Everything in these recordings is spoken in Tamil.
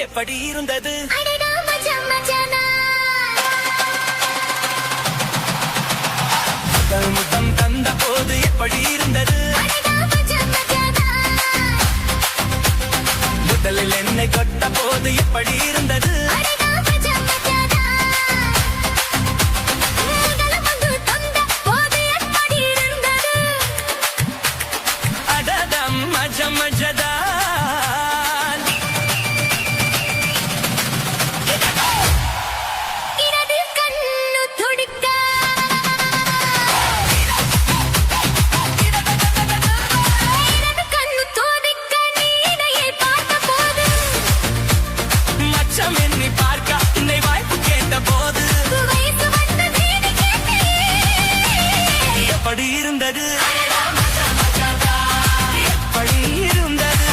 எப்படி இருந்தது முதல் முத்தம் தந்த போது எப்படி இருந்தது முதலில் என்னை கொட்ட போது எப்படி இருந்தது அடதம் மஜ மஜதா எப்படி இருந்தது எப்படி இருந்தது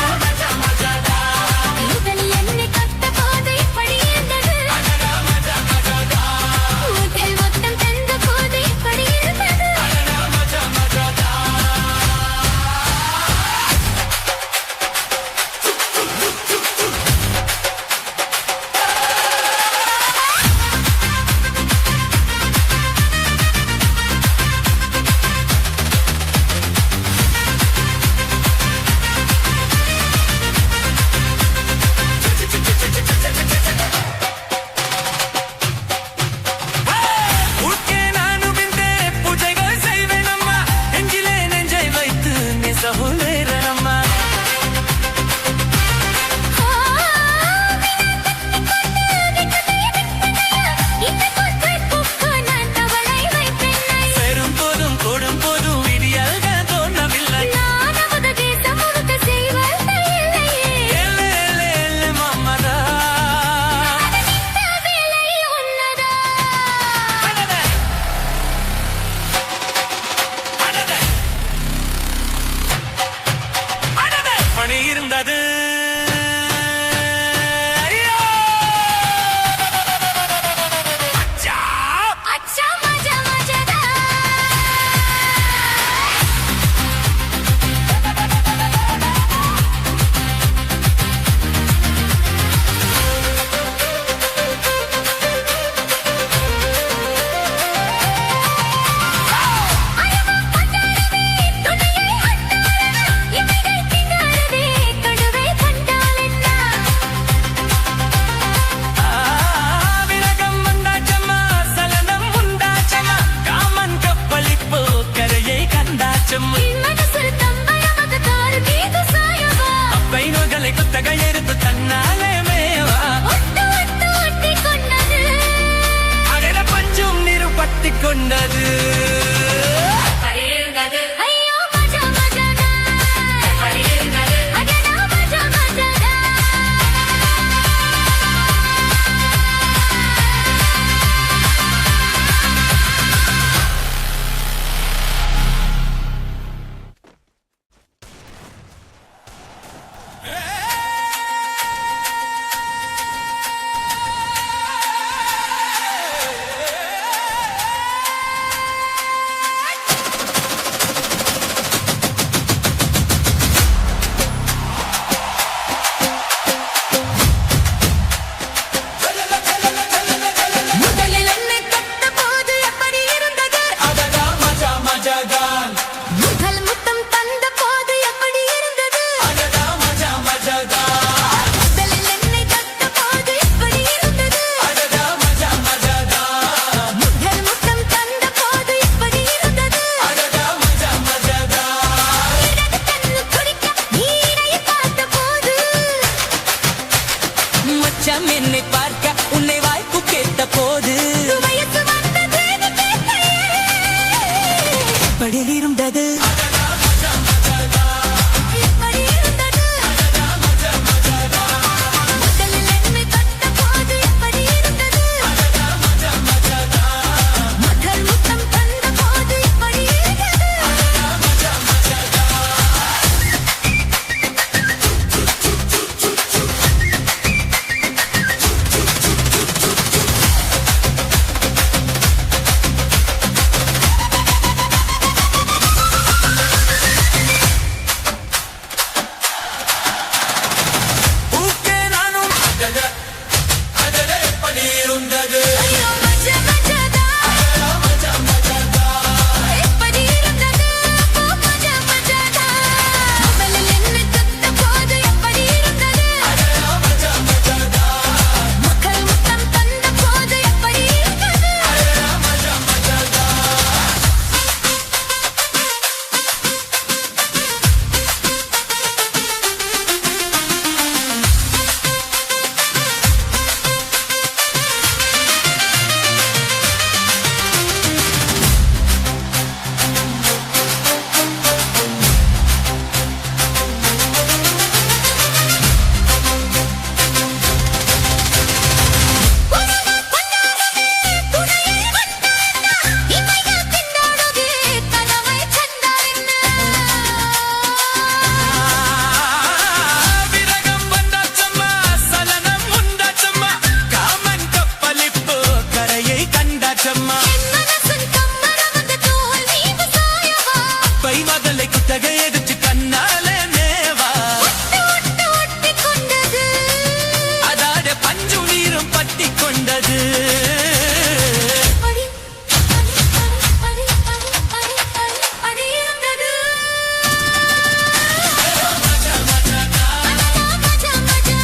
முதலில் என்னை கொட்ட போது எப்படி இருந்தது முதல் முத்தம் தந்த போது எப்படி இருந்தது இருந்தது குத்தகையெடுத்து தன்னாலே மேவா அகல பஞ்சும் நிறுபத்தி கொண்டது அடி அடி அடி அடி அடி அடி இருந்தது மஜா மஜா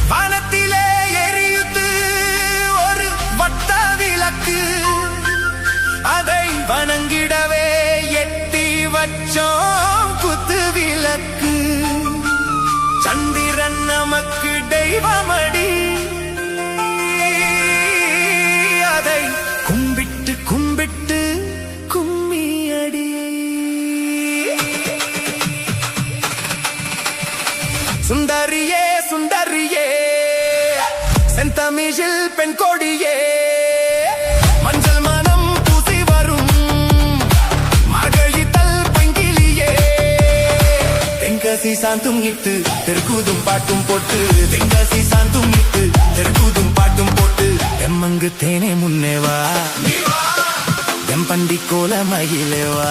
வானத்திலே எரியுது ஒரு வட்ட விளக்கு அதை வணங்கிடவே எட்டி வச்சோம் குத்து விளக்கு சந்திரன் நமக்கு தெய்வமடி அதை கும்பிட்டு கும்பிட்டு கும்மியடி சுந்தரியே சுந்தரியே செந்தமிழில் பெண் கொடியே மஞ்சள் மனம் பூசி வரும் மார்கழித்தல் பங்கிலியே தெங்கசி சாந்தும் இட்டு தெற்கூதும் பாட்டும் போட்டு தெங்கசி சாந்தும் இட்டு தெற்கூதும் பாட்டும் போட்டு எம்மங்கு தேனே முன்னேவா எம்பண்டி கோல மகிழேவா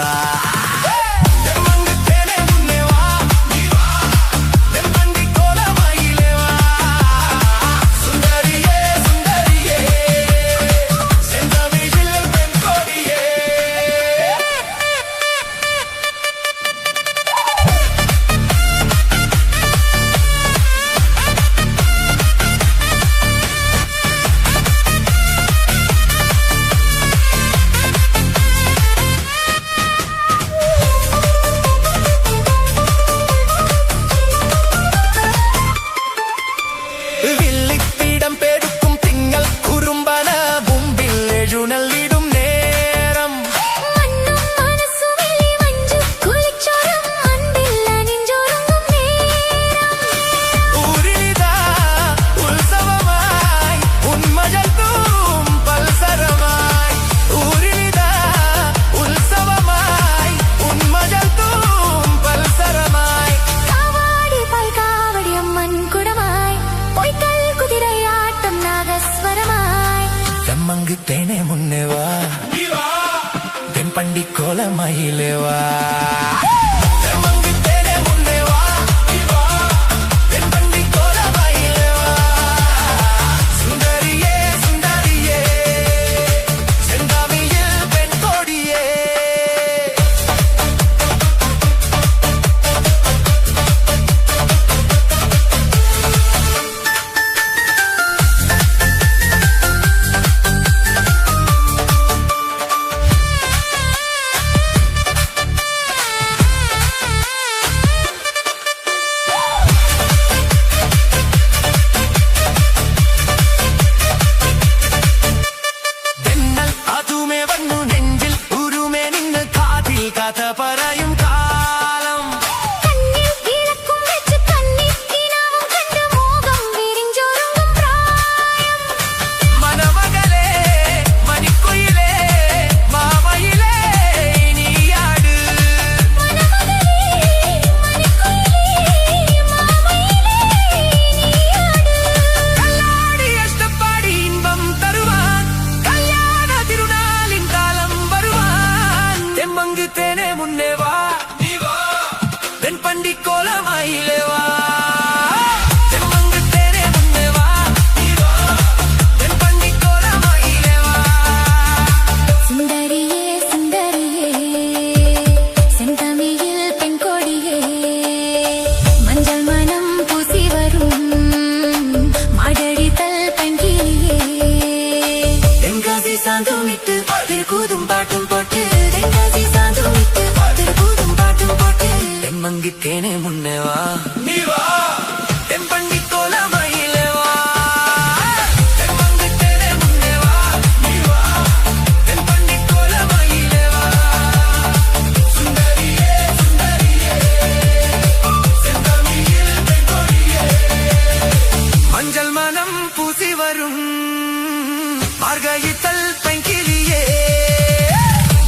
மங்கு தேனே முன்னேவா தென்பண்டி கோல மயிலேவா மங்கு தேனே முன்னேவா தென்பண்டி கோல மயிலேவா சுந்தரியே சுந்தரியே செந்தாமியில் பெண் கொடியே தேனே முன்னேவா தென்பண்டி கோல மயிலேவா மார்கழித்தல் பைங்கிலியே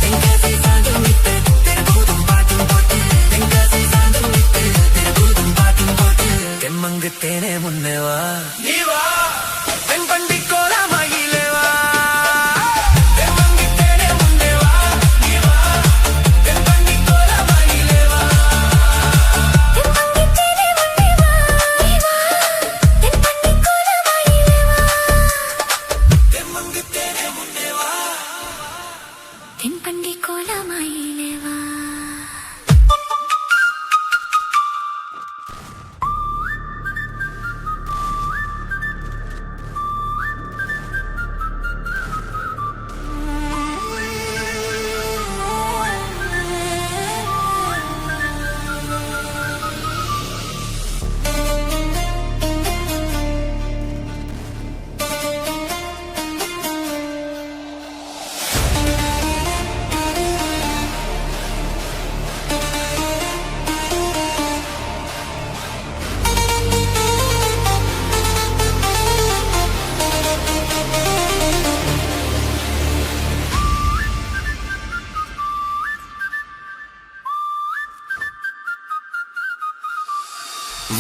தென்காசி சாந்தும் விட்டு தெருக்கூதும் பாட்டும் போட்டு தென்காசி சாந்தும் விட்டு தெருக்கூதும் பாட்டும் போட்டு தெம்மங்கு தேனே முன்னே வா நீ வா தென்பண்டி கோலமயிலே வா தெம்மங்கு தேனே முன்னே வா நீ வா தென்பண்டி கோலமயிலே வா தென்பண்டி தேனே முன்னே வா நீ வா தென்பண்டி கோலமயிலே வா தெம்மங்கு தேனே முன்னே வா தென்பண்டி கோலமயிலே வா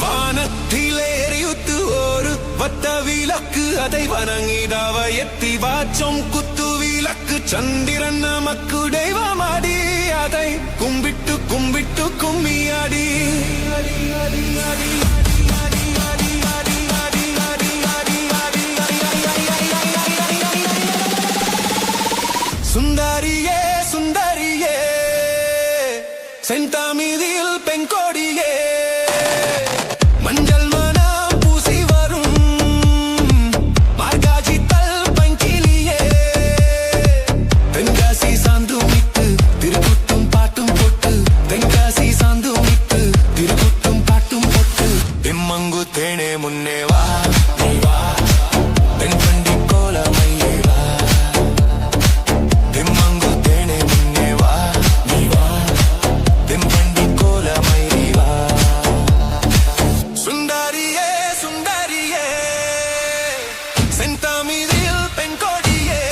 வானத்திலே எரியுத்து ஒரு வட்ட விளக்கு அதை வணங்கிடாவ எத்தி வாச்சம் குத்து விளக்கு சந்திரன் நமக்கு தெய்வமாடி அதை கும்பிட்டு கும்பிட்டு கும்மியாடி சுந்தரியே சுந்தரியே செந்தாமிதில் பெண்கொடியே மஞ்சள் மனம் பூசி வரும் மார்கழித்தல் பைங்கிலியே தென்காசி சாந்தும் விட்டு திருக்குட்டும் பாட்டும் போட்டு தென்காசி சாந்தும் விட்டு திருக்குட்டும் பாட்டும் போட்டு தெம்மங்கு தேனே முன்னே வா நீ வா தென்பண்டி கோலமயிலே வா தெம்மங்கு தேனே முன்னே வா நீ வா தென்பண்டி கோலமயிலே வா சுந்தரியே சுந்தரியே செந்தாமிதில் பெண்கொடியே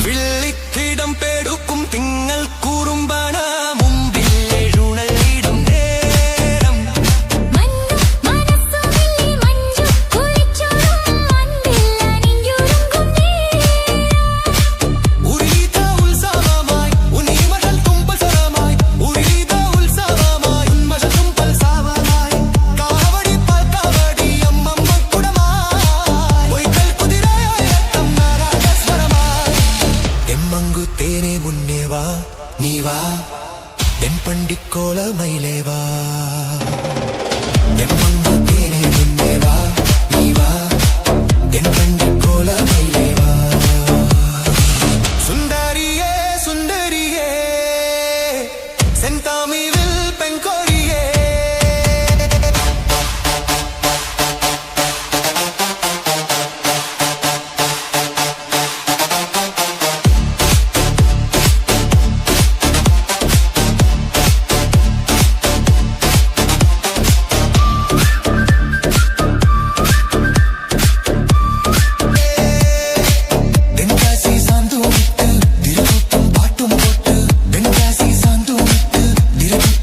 வில்லித்திடம் பெடுக்கும் திங்கள் கூறும்பன மும்பில் எழுநலிடும் நேரம் மண்ணு மனசுமில்லி மஞ்சு குளிச்சோடும் அன்பில் அணிஞ்சுருங்கும் உரித உற்சவமாய் உன் இமடல் தும்பல் சரமாய் உரித உற்சவமாய் உன் மஜ தும்பல் சாவமாய் காவடி பால் காவடி அம்மம்மா குடமாய் பொய்கள் குதிரையாய் ரத்தம் நாராகஸ்வரமாய் தெம்மங்கு தேனே முன்னே வா நீ வா தென்பண்டி கோலமயிலே வா தெம்மங்கு தேனே முன்னே வா நீ வா தென்பண்டி கோலமயிலே வா சுந்தரியே சுந்தரியே செந்தாமிதில் பெண்கொடியே தென்காசி சாந்தும் விட்டு திருக்குட்டும் பாட்டும் போட்டு தென்காசி சாந்தும் விட்டு திருக்குட்டும்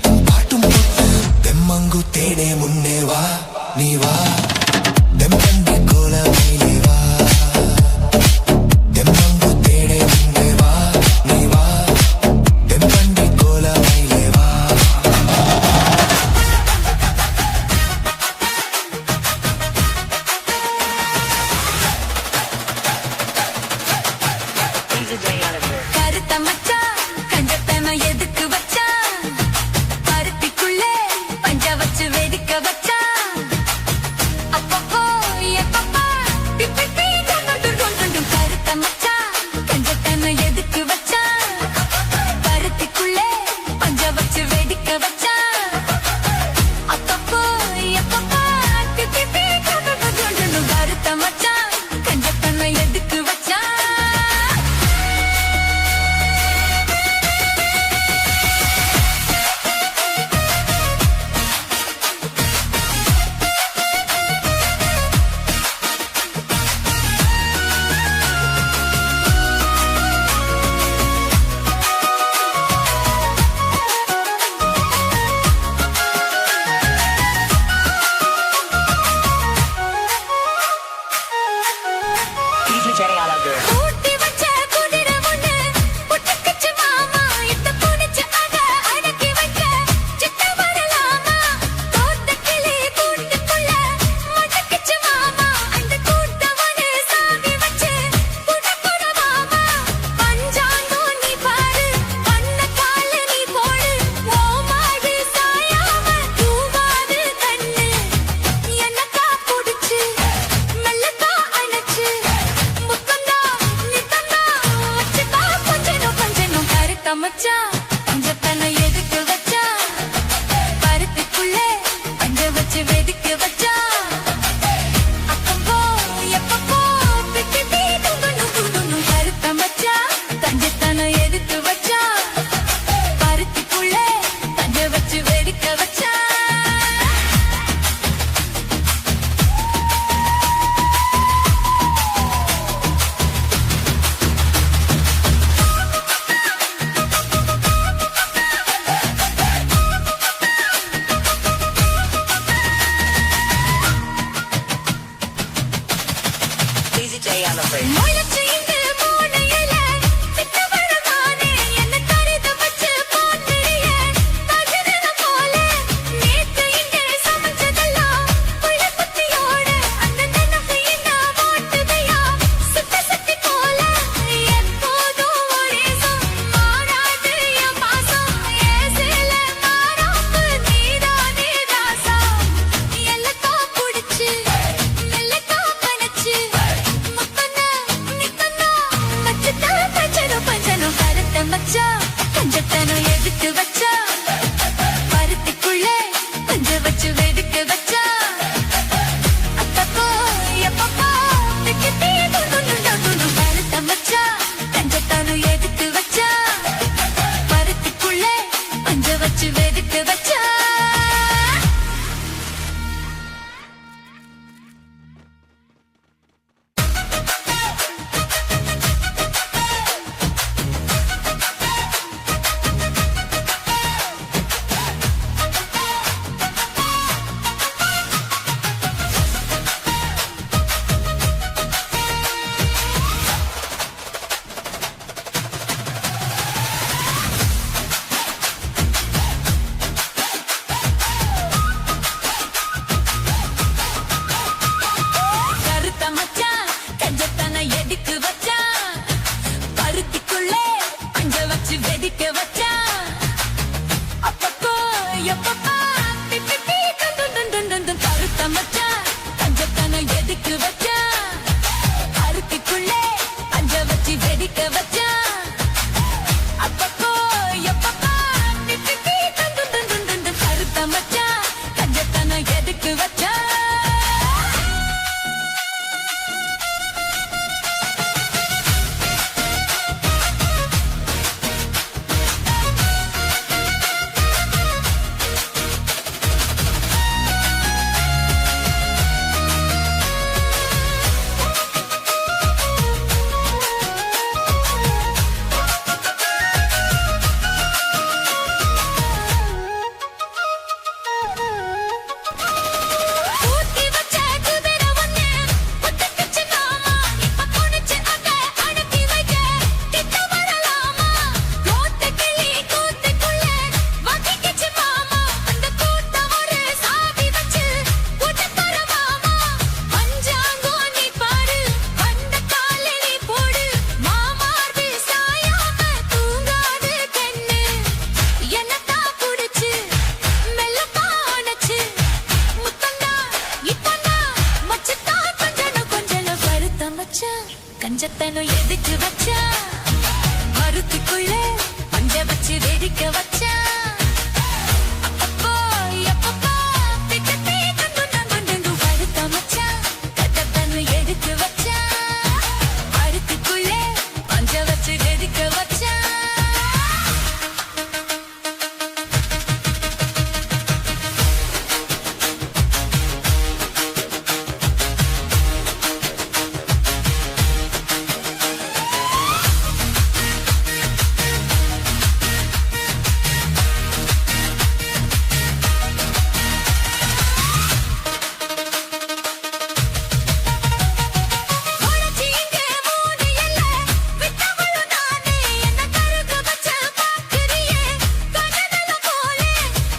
கலப்பை முளைச்சு இங்கு மூளையில வித்தவளமானே என்ன கருத வச்சு போட்டுறிய பகிரன போல நேத்து இங்கே சமைச்சதெல்லாம் புள்ள குத்தியோட அந்த நினைவு என்ன ஓட்டுதையா சுத்தி போல எப்போதும் ஒரே மாறாது என் பாசம் ஏசில மாறாப்பு நீதானே ராசா எல்லக்கா புடிச்சு மெல்லக்கா பனச்சு முத்தனா நித்தனா மச்சத்தா பஞ்சனோ கருத்த மச்சா பஞ்சத்தனோ எதுக்கு வச்சா பருத்திக்குள்ளே பஞ்ச வச்சு வெதுக்கு வச்சா அப்பப்போ எப்பப்போ திக்கிட்டே துண்டு கருத்த மச்சா பஞ்சத்தனோ எதுக்கு வச்சா பருத்திக்குள்ளே பஞ்ச வச்சு வெதுக்கு வச்சா கருத்த மச்சான் கஞ்சத்தன எதுக்கு வச்சான் பருத்திக்குள்ளே பஞ்ச வச்சு வெடிக்க வச்சான் அப்பப்போ எப்பப்பா பிப்பி கண்டு கருத்த மச்சான் கஞ்சத்தன எதுக்கு வச்சான் பருத்திக்குள்ளே பஞ்ச வச்சு வெடிக்க வச்சான் அப்பப்போ எப்பப்பா பிப்பி கண்டு கருத்த மச்சான் கஞ்சத்தன எதுக்கு வச்சான் ஊத்தி வச்ச குதிரை ஒண்ணு புத்துக்குச்சு மாமா இப்ப புடிச்சு அத அடக்கி வைக்க கிட்ட வரலாமா கூத்து கிளி கூத்துக்குள்ள வகிக்கிச்சு மாமா அந்த கூத்த ஒரு சாவி வச்சு கூட்ட தர மாமா பஞ்சாங்கோ நீ பாரு வந்த காலை நீ போடு மாமார்பு சாயாம தூங்காது கண்ணு என்னத்தா புடிச்சு மெல்லப்பா அணைச்சு முத்தந்தா இப்பந்தா மச்சத்தா கொஞ்சம் பருத்த மச்சான் கஞ்சத்தனோ எதுக்கு வச்சா மருத்துக்குள்ளே பஞ்ச வச்சு வெடிக்க வச்சா அப்பப்போ எப்பப்போ திக்கத்தே கண்டு பருத்த மச்சான் கஞ்சத்தனோ எதுக்கு வச்சா மருத்துக்குள்ளே பஞ்ச வச்சு வெடிக்க வச்சா முளைச்சு இங்கே மூளையில வித்தவளமானே என்ன கருத வச்சு பாக்குறியே கனவுல போல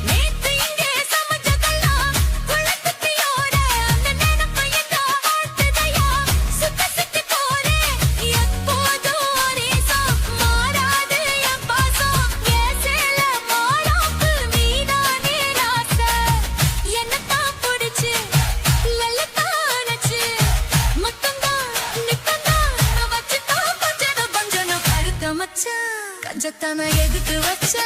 நேத்து இங்கே சமைச்சதெல்லாம் புள்ள குத்தியோட அந்த நினைவு என்ன ஓட்டுதையா சுத்தி போல எப்போதும் ஒரே மாறாது என் பாசம் ஏசில மாறாப்பு நீதானே ராசா என்னத்தா புடிச்சு லல்லத்தா அணைச்சு முத்தந்தா நித்தந்தா வச்சுட்டா பஞ்சனோ கருத்த மச்சான் கஞ்சத்தான எதுக்கு வச்சா